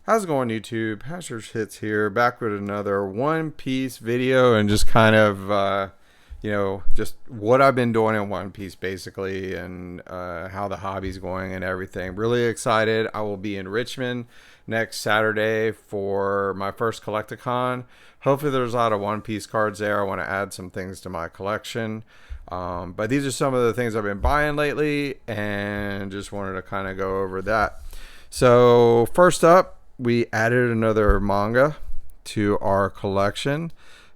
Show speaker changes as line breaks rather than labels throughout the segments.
How's it going, YouTube? Hazard's Hits here, back with another One Piece video, and just kind of, just what I've been doing in One Piece, basically, and how the hobby's going and everything. Really excited. I will be in Richmond next Saturday for my first Collecticon. Hopefully, there's a lot of One Piece cards there. I want to add some things to my collection. But these are some of the things I've been buying lately, and just wanted to kind of go over that. So, first up, we added another manga to our collection.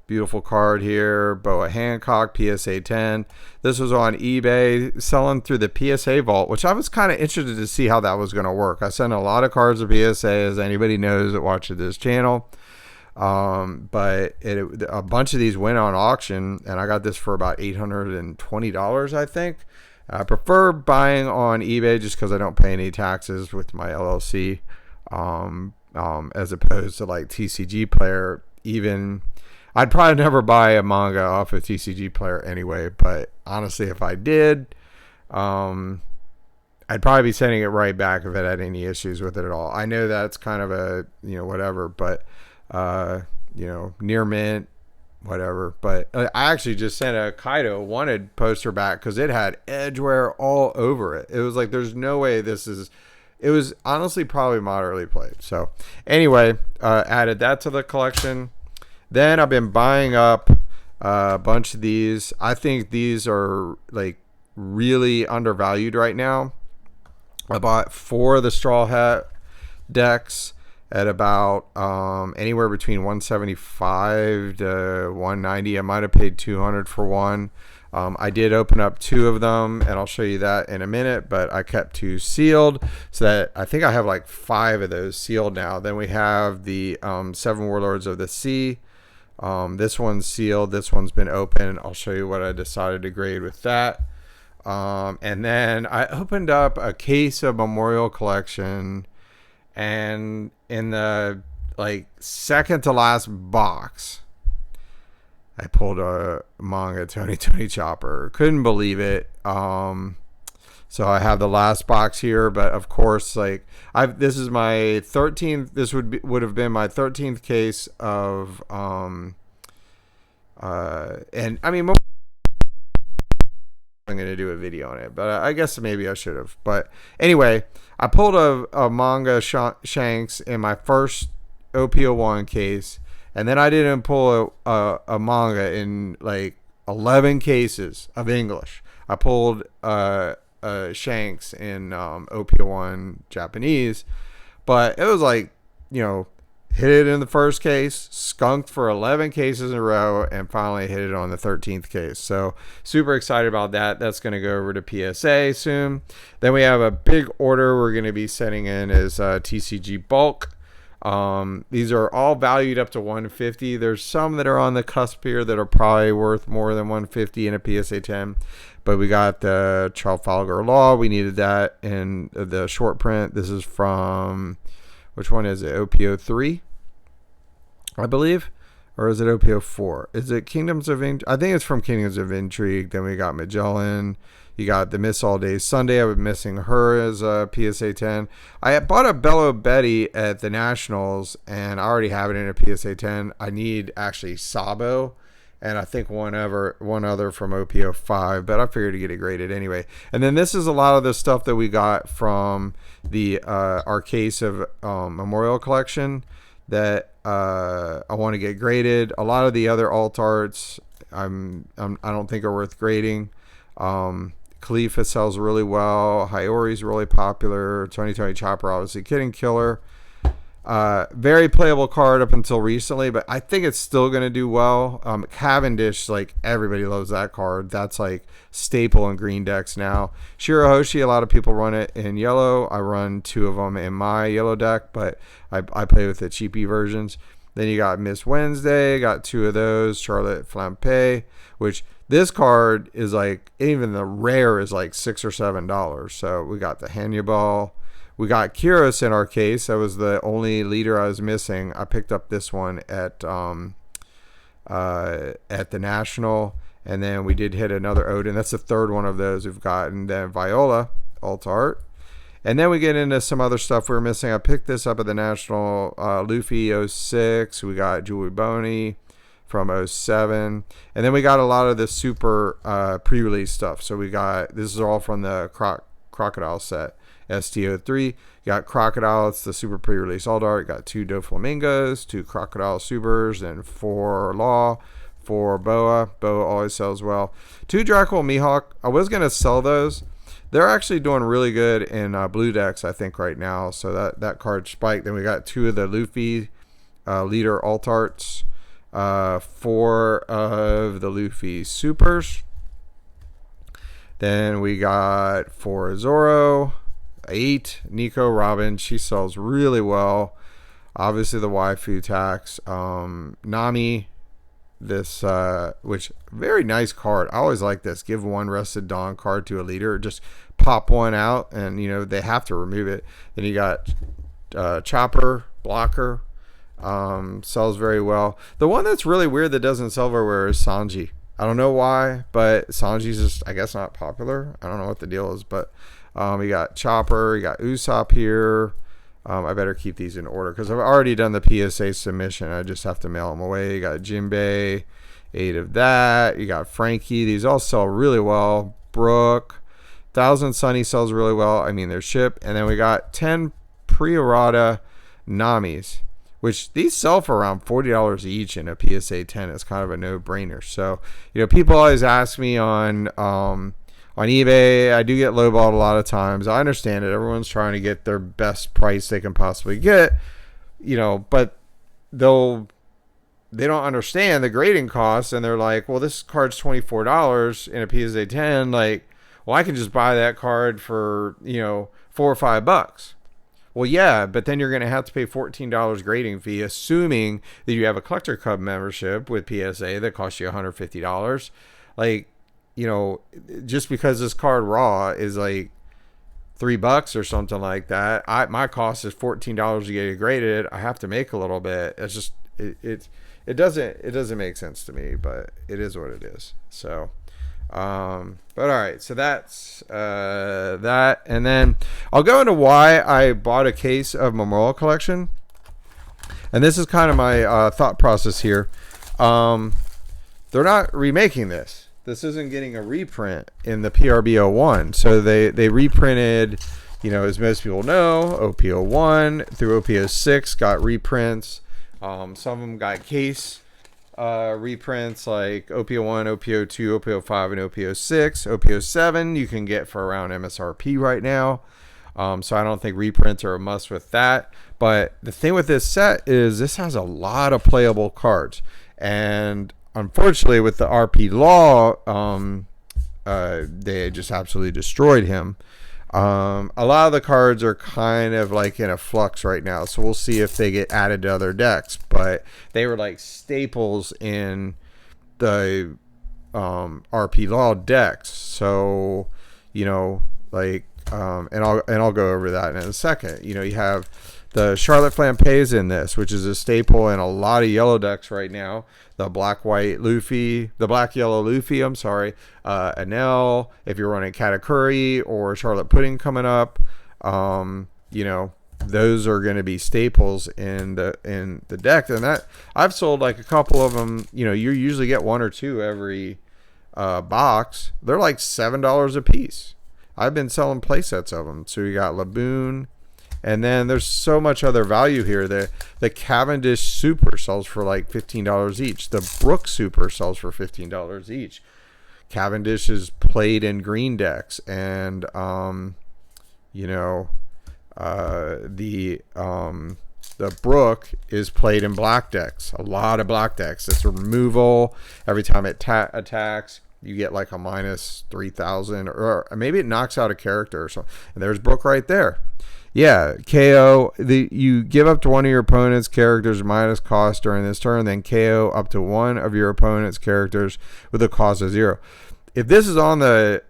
Beautiful card here, Boa Hancock, PSA 10. This was on eBay, selling through the PSA vault, which I was kind of interested to see how that was going to work. I sent a lot of cards to PSA, as anybody knows that watches this channel. But a bunch of these went on auction, and I got this for about $820, I think. I prefer buying on eBay just because I don't pay any taxes with my LLC. As opposed to like TCG Player. Even I'd probably never buy a manga off of TCG Player anyway, but honestly, if I did, I'd probably be sending it right back if it had any issues with it at all. I know that's kind of a whatever, but near mint, whatever. But I actually just sent a Kaido wanted poster back because it had edge wear all over it. It was like, there's no way this is. It was honestly probably moderately played. So anyway, added that to the collection. Then I've been buying up a bunch of these. I think these are like really undervalued right now. I bought 4 of the Straw Hat decks at about anywhere between 175 to 190. I might have paid 200 for one. I did open up 2 of them, and I'll show you that in a minute, but I kept 2 sealed, so that I think I have like 5 of those sealed now. Then we have the 7 Warlords of the Sea. This one's sealed. This one's been open. I'll show you what I decided to grade with that. And then I opened up a case of Memorial Collection, and in the second to last box, I pulled a manga Tony Chopper. Couldn't believe it. So I have the last box here, but of course, this is my 13th. This would have been my 13th case of and I mean, I'm going to do a video on it, but I guess maybe I should have. But anyway, I pulled a manga Shanks in my first OP01 case. And then I didn't pull a manga in like 11 cases of English. I pulled Shanks in OP01 Japanese. But it was like, hit it in the first case, skunked for 11 cases in a row, and finally hit it on the 13th case. So super excited about that. That's going to go over to PSA soon. Then we have a big order we're going to be sending in as TCG bulk. These are all valued up to 150. There's some that are on the cusp here that are probably worth more than 150 in a PSA 10, but we got the Trafalgar Law. We needed that in the short print. This is from, which one is it? OP03, I believe, or is it OP04? Is it Kingdoms of Intrigue? I think it's from Kingdoms of Intrigue. Then we got Magellan. You got the Miss All Day Sunday. I was missing her as a PSA 10. I bought a Bello Betty at the Nationals, and I already have it in a PSA 10. I need actually Sabo, and I think one other from OP05, but I figured to get it graded anyway. And then this is a lot of the stuff that we got from the our case of Memorial Collection that I want to get graded. A lot of the other alt arts I don't think are worth grading. Khalifa sells really well. Haiori's really popular. Tony Chopper, obviously, Kid Killer. Very playable card up until recently, but I think it's still going to do well. Cavendish, everybody loves that card. That's staple in green decks now. Shirahoshi, a lot of people run it in yellow. I run 2 of them in my yellow deck, but I play with the cheapy versions. Then you got Miss Wednesday, got 2 of those. Charlotte Flampe, which this card is even the rare is $6 or $7. So we got the Hannibal. We got Kyros in our case. That was the only leader I was missing. I picked up this one at the National. And then we did hit another Odin. That's the 3rd one of those we've gotten. Then Viola, alt art. And then we get into some other stuff we were missing. I picked this up at the National. Luffy 06. We got Julie Boney from 07. And then we got a lot of the super pre-release stuff. So we got, this is all from the Crocodile set. ST03. You got Crocodile. It's the super pre-release All Dark. Got 2 Doflamingos, 2 Crocodile Supers, and 4 Law. 4 Boa. Boa always sells well. 2 Dracula Mihawk. I was going to sell those. They're actually doing really good in blue decks, I think, right now. So that card spiked. Then we got 2 of the Luffy Leader Alt Arts. 4 of the Luffy Supers. Then we got 4 Zoro. 8 Nico Robin. She sells really well. Obviously the waifu tax. Nami. This which very nice card. I always like this. Give 1 Rested Dawn card to a leader. Just pop 1 out, and you know they have to remove it. Then you got Chopper Blocker. Sells very well. The one that's really weird that doesn't sell very well is Sanji. I don't know why, but Sanji's just, I guess, not popular. I don't know what the deal is, but we got Chopper. You got Usopp here. I better keep these in order because I've already done the PSA submission. I just have to mail them away. You got Jinbei, 8 of that. You got Frankie. These all sell really well. Brooke, 1000 Sunny sells really well. I mean, they're shipped. And then we got 10 pre-errata Namis, which these sell for around $40 each in a PSA 10. It's kind of a no-brainer. So, you know, people always ask me on eBay. I do get lowballed a lot of times. I understand it. Everyone's trying to get their best price they can possibly get, you know, but they don't understand the grading costs, and they're like, well, this card's $24 in a PSA 10. Like, well, I can just buy that card for, you know, $4 or $5. Well, yeah, but then you're going to have to pay $14 grading fee, assuming that you have a Collector Club membership with PSA that costs you $150. Like, you know, just because this card raw is like $3 or something like that, my cost is $14 to get it graded. I have to make a little bit. It's just it doesn't make sense to me, but it is what it is. So, but all right, so that's that, and then I'll go into why I bought a case of Memorial Collection, and this is kind of my thought process here. They're not remaking this. This isn't getting a reprint in the PRB01. So they reprinted, you know, as most people know, OP01 through OP06 got reprints. Some of them got case reprints like OP01, OP02, OP05, and OP06. OP07 you can get for around MSRP right now. So I don't think reprints are a must with that. But the thing with this set is this has a lot of playable cards. And unfortunately, with the RP Law, they just absolutely destroyed him. A lot of the cards are kind of like in a flux right now, so we'll see if they get added to other decks. But they were like staples in the RP Law decks. So, you know, like, and I'll go over that in a second. You know, you have the Charlotte Flampe's in this, which is a staple in a lot of yellow decks right now. The black-white Luffy, the black-yellow Luffy, I'm sorry. Anel, if you're running Katakuri or Charlotte Pudding coming up, you know, those are going to be staples in the deck. And that I've sold like a couple of them. You know, you usually get 1 or 2 every box. They're like $7 a piece. I've been selling play sets of them. So you got Laboon. And then there's so much other value here. The Cavendish Super sells for like $15 each. The Brook Super sells for $15 each. Cavendish is played in green decks, and you know, the Brook is played in black decks. A lot of black decks. It's removal every time it attacks. You get like a minus 3,000, or maybe it knocks out a character or something. And there's Brook right there. Yeah, KO. You give up to one of your opponent's characters minus cost during this turn, then KO up to one of your opponent's characters with a cost of 0. If this is on the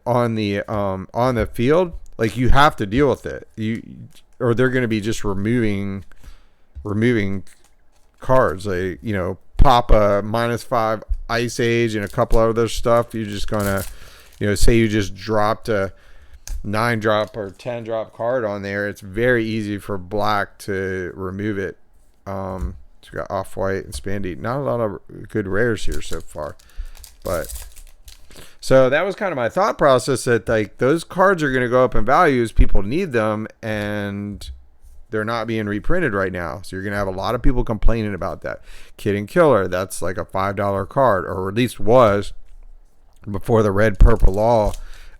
field, like, you have to deal with it. Or they're going to be just removing cards. Like, you know, pop a -5 Ice Age and a couple other stuff. You're just gonna, you know, say you just dropped a 9-drop or 10-drop card on there, it's very easy for black to remove it. So we got off-white and Spandy. Not a lot of good rares here so far, but so that was kind of my thought process, that like those cards are going to go up in values. People need them, and they're not being reprinted right now. So you're going to have a lot of people complaining about that. Kid and Killer, that's like a $5 card, or at least was before the red purple law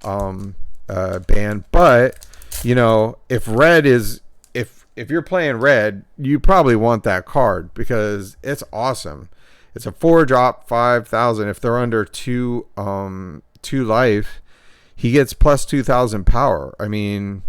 ban. But you know, if red is, if you're playing red, you probably want that card because it's awesome. It's a 4-drop, 5,000. If they're under 2 life, he gets plus 2,000 power. I mean,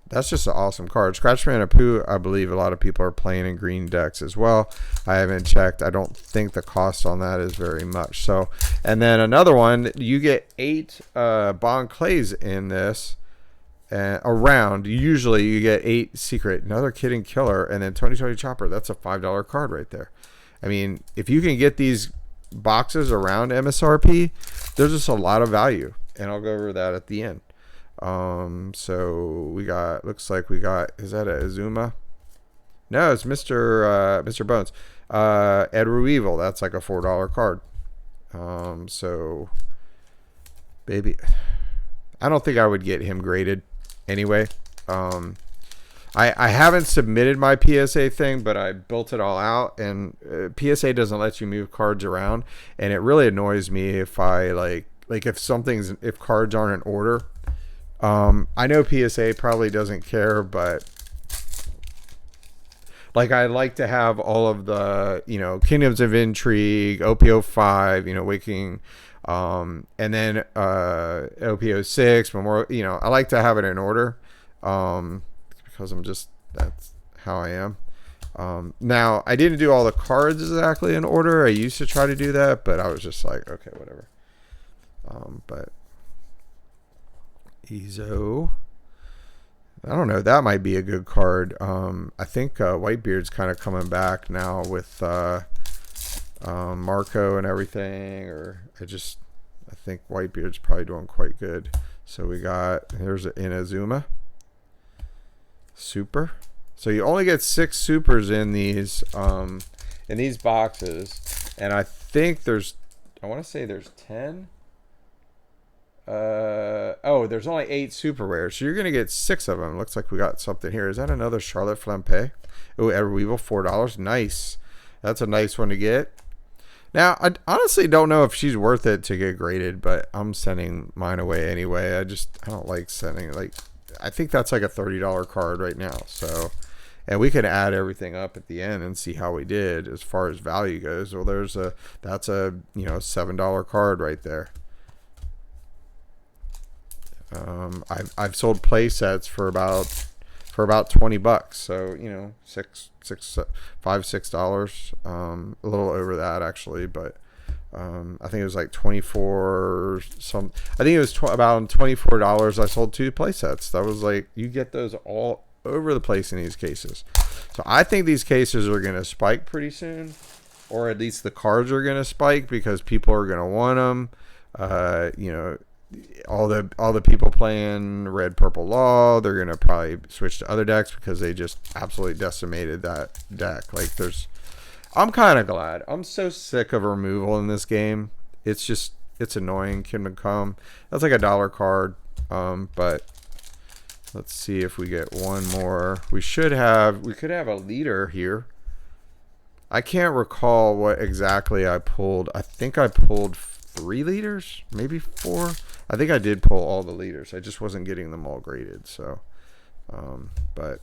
that's just an awesome card. Scratchman and Pooh, I believe a lot of people are playing in green decks as well. I haven't checked. I don't think the cost on that is very much. So, and then another one, you get 8 Bon Clays in this. Around, usually you get 8 secret, another Kid and Killer, and then Tony Chopper. That's a $5 card right there. I mean, if you can get these boxes around MSRP, there's just a lot of value, and I'll go over that at the end. So we got, looks like we got, is that a Azuma? No, it's Mr. Bones. Edward Evil, that's like a $4 card. So baby, I don't think I would get him graded anyway. I haven't submitted my PSA thing, but I built it all out, and PSA doesn't let you move cards around, and it really annoys me if I like if cards aren't in order. I know PSA probably doesn't care, but like I like to have all of the, you know, Kingdoms of Intrigue, OP05, you know, Waking, and then OP06, Memorial, you know, I like to have it in order. Because I'm just, that's how I am. Now, I didn't do all the cards exactly in order. I used to try to do that, but I was just like, okay, whatever. But Ezo, I don't know. That might be a good card. I think Whitebeard's kind of coming back now with Marco and everything. Or I think Whitebeard's probably doing quite good. So we got, here's an Inazuma Super. So you only get 6 supers in these boxes, and I think there's, I want to say there's 10. There's only 8 super rares, so you're gonna get 6 of them. Looks like we got something here. Is that another Charlotte Flampe? Oh, Edward Weevil, $4. Nice. That's a nice one to get. Now, I honestly don't know if she's worth it to get graded, but I'm sending mine away anyway. I don't like sending, like, I think that's like a $30 card right now. So, and we can add everything up at the end and see how we did as far as value goes. Well, that's a, you know, $7 card right there. I've sold play sets for about $20. So, you know, $5-6, a little over that actually, but I think it was like 24 some. I think it was about $24. I sold 2 play sets. That was like, you get those all over the place in these cases. So I think these cases are going to spike pretty soon, or at least the cards are going to spike because people are going to want them. You know, all the people playing red purple law, they're going to probably switch to other decks because they just absolutely decimated that deck. Like, I'm kind of glad. I'm so sick of removal in this game. It's annoying. Kingdom Come, that's like a $1 card. But let's see if we get one more. We could have a leader here. I can't recall what exactly I pulled. I think I pulled 3 leaders, maybe 4. I think I did pull all the leaders. I just wasn't getting them all graded. So, but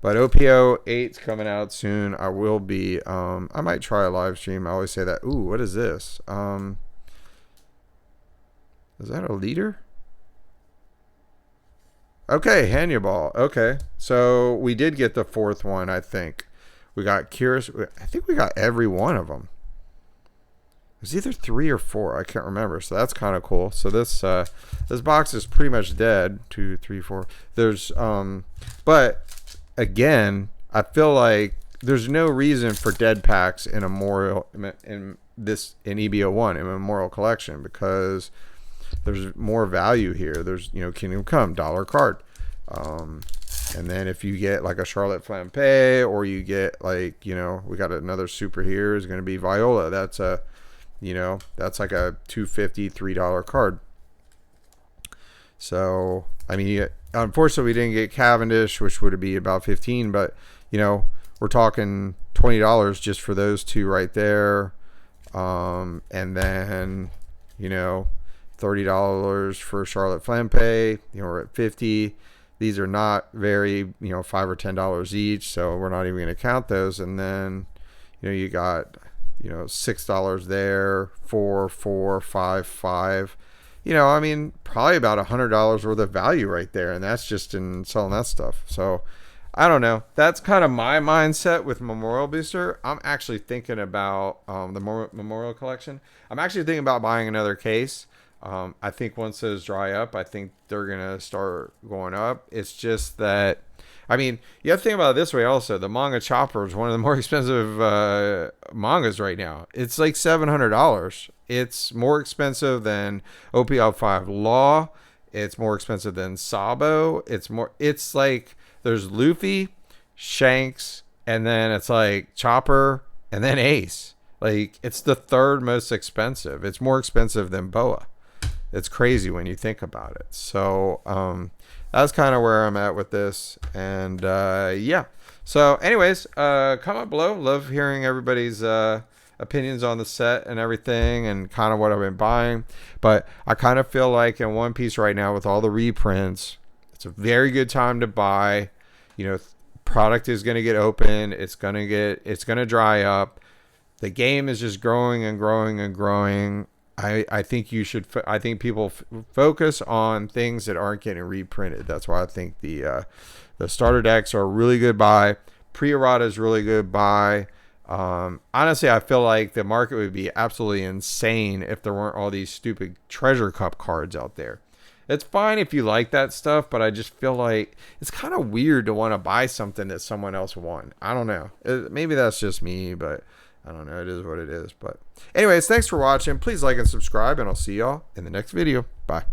OPO8's coming out soon. I will be, I might try a live stream. I always say that. Ooh, what is this? Is that a leader? Okay, Hannibal. Okay, so we did get the 4th one, I think. We got Curious. I think we got every one of them. It was either 3 or 4. I can't remember. So that's kind of cool. So this box is pretty much dead. 2, 3, 4. There's but again, I feel like there's no reason for dead packs in a memorial in EB01 in a memorial collection, because there's more value here. There's, you know, Kingdom Come dollar card, and then if you get like a Charlotte Flampe, or you get like, you know, we got another super here is going to be Viola. That's a, you know, that's like a $2.50 $3 card. So I mean, unfortunately we didn't get Cavendish, which would be about 15, but you know, we're talking $20 just for those two right there. And then, you know, $30 for Charlotte Flampe. You know, we're at 50. These are not very, you know, $5 or $10 each, so we're not even going to count those. And then, you know, you got, you know, $6 there, 4, 4, 5, 5. You know, I mean, probably about $100 worth of value right there, and that's just in selling that stuff. So I don't know. That's kind of my mindset with Memorial Booster. I'm actually thinking about the Memorial Collection. I'm actually thinking about buying another case. I think once those dry up, I think they're going to start going up. It's just that, I mean, you have to think about it this way also. The Manga Chopper is one of the more expensive mangas right now. It's like $700. It's more expensive than OPL5 Law. It's more expensive than Sabo. It's like, there's Luffy, Shanks, and then it's like Chopper, and then Ace. Like, it's the third most expensive. It's more expensive than Boa. It's crazy when you think about it. So that's kind of where I'm at with this. And yeah. So anyways, comment below. Love hearing everybody's opinions on the set and everything, and kind of what I've been buying. But I kind of feel like in One Piece right now, with all the reprints, it's a very good time to buy. You know, product is going to get open. It's going to dry up. The game is just growing and growing and growing. I think people focus on things that aren't getting reprinted. That's why I think the starter decks are a really good buy. Pre-errata is really good buy. Honestly, I feel like the market would be absolutely insane if there weren't all these stupid treasure cup cards out there. It's fine if you like that stuff, but I just feel like it's kind of weird to want to buy something that someone else won. I don't know. Maybe that's just me, but I don't know. It is what it is. But anyways, thanks for watching. Please like and subscribe, and I'll see y'all in the next video. Bye.